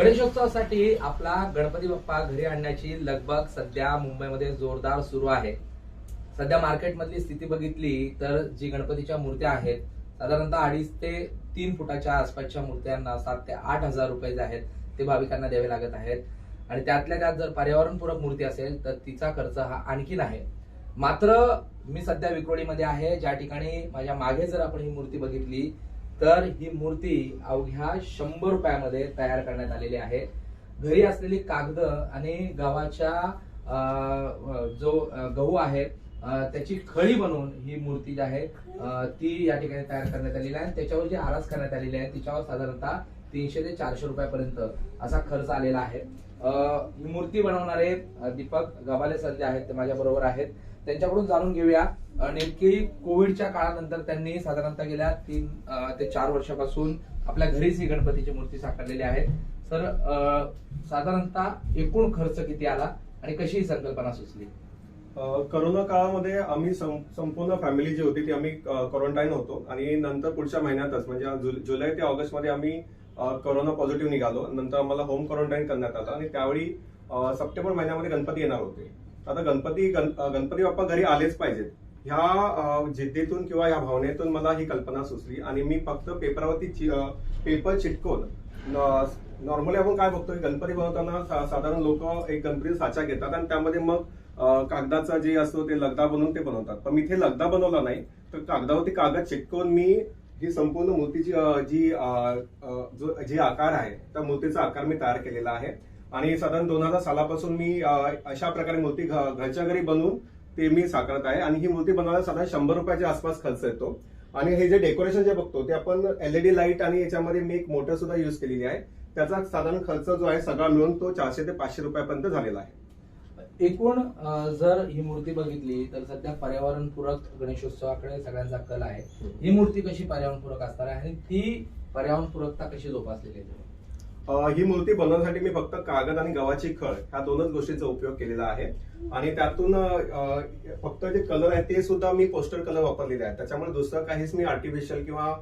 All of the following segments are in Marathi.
गणेशोत्सवासाठी आपला गणपती बाप्पा घरी आणण्याची लगबग सध्या मुंबईमध्ये जोरदार सुरू आहे. सध्या मार्केटमधली स्थिती बघितली तर जी गणपतीच्या मूर्त्या आहेत साधारणतः 2.5 ते 3 फुटाच्या आसपासच्या मूर्त्यांना 7 ते 8 हजार रुपये जे आहेत ते भाविकांना द्यावे लागत आहेत. आणि त्यातल्या त्यात जर पर्यावरणपूरक मूर्ती असेल तर तिचा खर्च हा आणखीन आहे. मात्र मी सध्या विक्रोळीमध्ये आहे, ज्या ठिकाणी माझ्या मागे जर आपण ही मूर्ती बघितली तर ही मूर्ती अवघ्या 100 रुपयामध्ये तयार करण्यात आलेली आहे. घरी असलेली कागद आणि गव्हाच्या जो गहू आहे त्याची खळी बनवून ही मूर्ती जी आहे ती या ठिकाणी तयार करण्यात आलेली आहे. त्याच्यावर जी आरास करण्यात आलेली आहे तिच्यावर साधारणतः 300 ते 400 रुपयापर्यंत असा खर्च आलेला आहे. ही मूर्ती बनवणारे दीपक गबाले सर जे आहेत ते माझ्या बरोबर आहेत. त्यांच्याकडून जाणून घेऊया नेमकी कोविडच्या काळानंतर त्यांनी साधारणतः गेल्या 3 ते 4 वर्षापासून आपल्या घरीच ही गणपतीची मूर्ती साकारलेली आहे. सर, साधारणतः एकूण खर्च किती आला आणि कशी ही संकल्पना सुचली? करोना काळामध्ये आम्ही संपूर्ण फॅमिली जी होती ती आम्ही क्वारंटाईन होतो आणि नंतर पुढच्या महिन्यातच म्हणजे जुलै ते ऑगस्ट मध्ये आम्ही कोरोना पॉझिटिव्ह निघालो. नंतर आम्हाला होम क्वारंटाईन करण्यात आलं आणि त्यावेळी सप्टेंबर महिन्यामध्ये गणपती येणार होते. आता गणपती बाप्पा घरी आलेच पाहिजेत ह्या जिद्दीतून किंवा ह्या भावनेतून मला ही कल्पना सुचली आणि मी फक्त पेपरवरती पेपर चिटकवून नॉर्मली आपण काय बघतो की गणपती बनवताना साधारण लोक एक गणपती साचा घेतात आणि त्यामध्ये मग कागदाचा जे असतो ते लगदा बनवून ते बनवतात. पण मी इथे लगदा बनवला नाही तर कागदावरती कागद चिटकवून मी ही संपूर्ण मूर्तीची जी आकार आहे त्या मूर्तीचा आकार मी तयार केलेला आहे. आणि साधारण 2000 सालापासून मी अशा प्रकारे मूर्ती घरच्या घरी बनवून ते मी साकारत आहे. आणि ही मूर्ती बनवायला साधारण 100 रुपयाच्या आसपास खर्च येतो. आणि हे जे डेकोरेशन जे बघतो ते आपण LED लाईट आणि याच्यामध्ये मी एक मोटर सुद्धा युज केलेली आहे. त्याचा साधारण खर्च जो आहे सगळा मिळून तो 400 ते 500 रुपयापर्यंत झालेला आहे. एकूण जर ही मूर्ती बघितली तर सध्या पर्यावरणपूरक गणेशोत्सवाकडे सगळ्यांचा कल आहे. ही मूर्ती कशी पर्यावरणपूरक असणार आहे आणि ती पर्यावरणपूरकता कशी जोपासलेली आहे? ही मूर्ती बनवण्यासाठी मी फक्त कागद आणि गव्हाची खळ ह्या दोनच गोष्टींचा उपयोग केलेला आहे. आणि त्यातून फक्त जे कलर आहे ते सुद्धा मी पोस्टर कलर वापरलेले आहे. त्याच्यामुळे दुसरं काहीच मी आर्टिफिशियल किंवा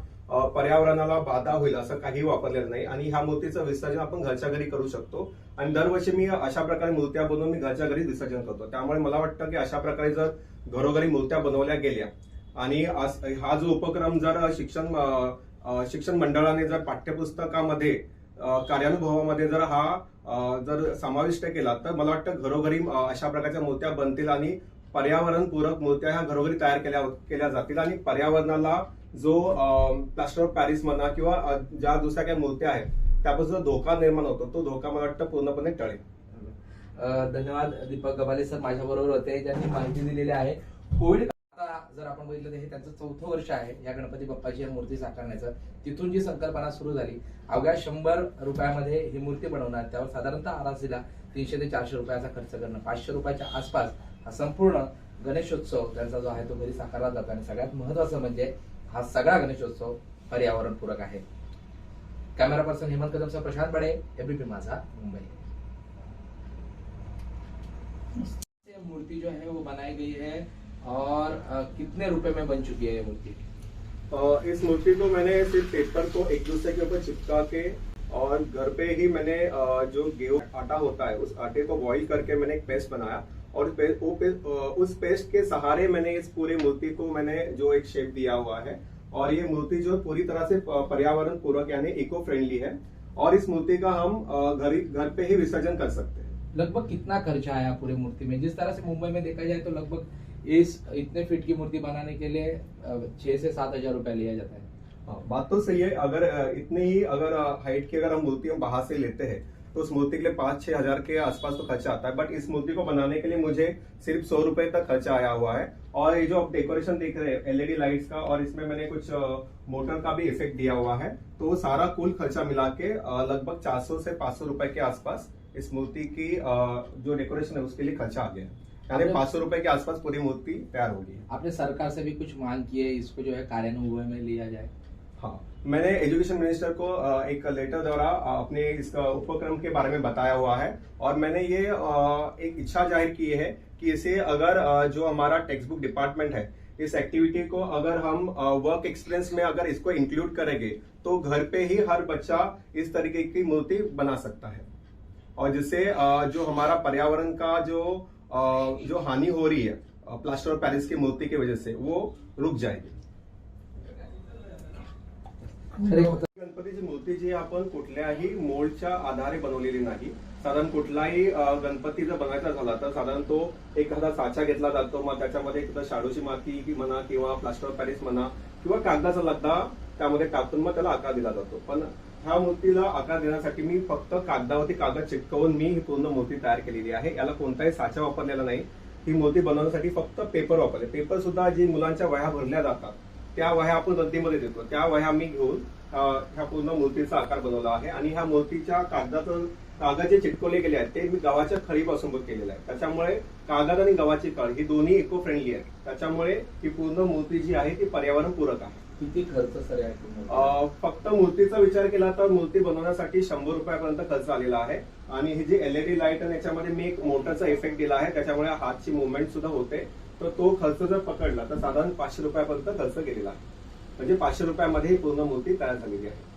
पर्यावरणाला बाधा होईल असं काही वापरलेलं नाही. आणि ह्या मूर्तीचं विसर्जन आपण घरच्या घरी करू शकतो. आणि दरवर्षी मी अशा प्रकारे मूर्त्या बनवून मी घरच्या घरी विसर्जन करतो. त्यामुळे मला वाटतं की अशा प्रकारे जर घरोघरी मूर्त्या बनवल्या गेल्या आणि हा जो उपक्रम जर शिक्षण मंडळाने जर पाठ्यपुस्तकामध्ये कार्यानुभवामध्ये जर हा जर समाविष्ट केला तर मला वाटतं घरोघरी अशा प्रकारच्या मूर्त्या बनतील आणि पर्यावरणपूरक मूर्त्या ह्या घरोघरी तयार केल्या जातील. आणि पर्यावरणाला जो प्लास्टर ऑफ पॅरिस म्हणा किंवा ज्या दुसऱ्या काही मूर्त्या आहेत त्यापासून जो धोका निर्माण होतो तो धोका मला वाटतं पूर्णपणे टळेल. धन्यवाद दीपक गबाले सर माझ्या बरोबर होते ज्यांनी माहिती दिलेली आहे. कोविड जर आपण बघितलं तर हे त्यांचं 4थं वर्ष आहे या गणपती बाप्पाची मूर्ती साकारण्याचं. तिथून जी संकल्पना सुरू झाली अवघ्या 100 रुपयामध्ये ही मूर्ती बनवणार, त्यावर साधारणतः आरासीला 300 ते 400 रुपयाचा खर्च करणं, 500 रुपयाच्या आसपास हा संपूर्ण गणेशोत्सव त्यांचा जो आहे तो घरी साकारला जातो. आणि सगळ्यात महत्वाचं म्हणजे हा सगळा गणेशोत्सव पर्यावरणपूरक आहे. कॅमेरा पर्सन हेमंत कदमचा प्रशांत बडे, एबीपी माझा, मुंबई. मूर्ति जो है वो बनाई गई है और कितने रुपए में बन चुकी है ये मूर्ति? इस मूर्ति को मैंने सिर्फ पेपर को एक दूसरे के ऊपर चिपका के और घर पे ही मैंने जो गेहूं आटा होता है उस आटे को बॉईल करके मैंने एक पेस्ट बनाया और उस पेस्ट के सहारे मैंने इस पूरी मूर्ति को मैंने जो एक शेप दिया हुआ है. और ये मूर्ति जो पूरी तरह से पर्यावरण पूरक यानी इको फ्रेंडली है और इस मूर्ति का हम घर पे ही विसर्जन कर सकते हैं. लगभग कितना खर्चा आया पूरी मूर्ति में? जिस तरह से मुंबई में देखा जाए तो लगभग इतने फीट की मूर्ति बनाने के लिए 6 से 7 हजार रुपया लिया जाता है. बात तो सही है. अगर इतनी ही अगर हाइट की अगर हम मूर्ति हम बाहर से लेते हैं तो उस मूर्ति के लिए 5-6 हजार के आसपास तो खर्चा आता है. बट इस मूर्ति को बनाने के लिए मुझे सिर्फ 100 रुपए तक खर्चा आया हुआ है. और ये जो आप डेकोरेशन देख रहे हैं LED लाइट्स का और इसमें मैंने कुछ मोटर का भी इफेक्ट दिया हुआ है तो सारा कुल खर्चा मिला के लगभग 400 से 500 रुपए के आसपास इस मूर्ति की जो डेकोरेशन है उसके लिए खर्चा आ गया. यानी 500 रुपए के आसपास पूरी मूर्ति तैयार होगी. आपने सरकार से भी कुछ मांग की है इसको जो है कार्यान्वयन में लिया जाए? हाँ, मैंने एजुकेशन मिनिस्टर को एक लेटर द्वारा अपने इस उपक्रम के बारे में बताया हुआ है. और मैंने ये एक इच्छा जाहिर की है कि इसे अगर जो हमारा टेक्स्ट बुक डिपार्टमेंट है इस एक्टिविटी को अगर हम वर्क एक्सपीरियंस में अगर इसको इंक्लूड करेंगे तो घर पे ही हर बच्चा इस तरीके की मूर्ति बना सकता है, और जिससे जो हमारा पर्यावरण का जो हानि हो रही है प्लास्टर ऑफ पेरिस की मूर्ति की वजह से, वो रुक जाएगी. गणपतीची मूर्ती जी आपण कुठल्याही मोल्डच्या आधारे बनवलेली नाही. साधारण कुठलाही गणपती जर बनायचा झाला तर साधारण तो एखादा साचा घेतला जातो, मग त्याच्यामध्ये एकदा शाडूची माती म्हणा किंवा प्लास्टर ऑफ पॅरिस म्हणा किंवा कागदाचा लगदा त्यामध्ये टाकून मग त्याला आकार दिला जातो. पण ह्या मूर्तीला आकार देण्यासाठी मी फक्त कागदावरती कागद चिटकवून मी ही पूर्ण मूर्ती तयार केलेली आहे. याला कोणताही साचा वापरलेला नाही. ही मूर्ती बनवण्यासाठी फक्त पेपर वापरले. पेपर सुद्धा जी मुलांच्या वह्या भरल्या जातात त्या वह्या आपण रद्दीमध्ये देतो, त्या वह्या मी घेऊन ह्या पूर्ण मूर्तीचा आकार बनवला आहे. आणि ह्या मूर्तीच्या कागद जे चिटकवले गेले आहेत ते मी गव्हाच्या खळीपासून केलेलं आहे. त्याच्यामुळे कागद आणि गव्हाची खळ ही दोन्ही इको फ्रेंडली आहे. त्याच्यामुळे ही पूर्ण मूर्ती जी आहे ती पर्यावरण पूरक आहे. किती खर्च सर आहे? फक्त मूर्तीचा विचार केला तर मूर्ती बनवण्यासाठी 100 रुपयापर्यंत खर्च आलेला आहे. आणि ही जी LED लाईट आणि याच्यामध्ये मी एक मोटरचा इफेक्ट दिला आहे, त्याच्यामुळे हातची मुवमेंट सुद्धा होते. तर तो खर्च जर पकडला तर साधारण 500 रुपयापर्यंत खर्च केलेला आहे. म्हणजे 500 रुपयामध्ये ही पूर्ण मूर्ती तयार झालेली आहे.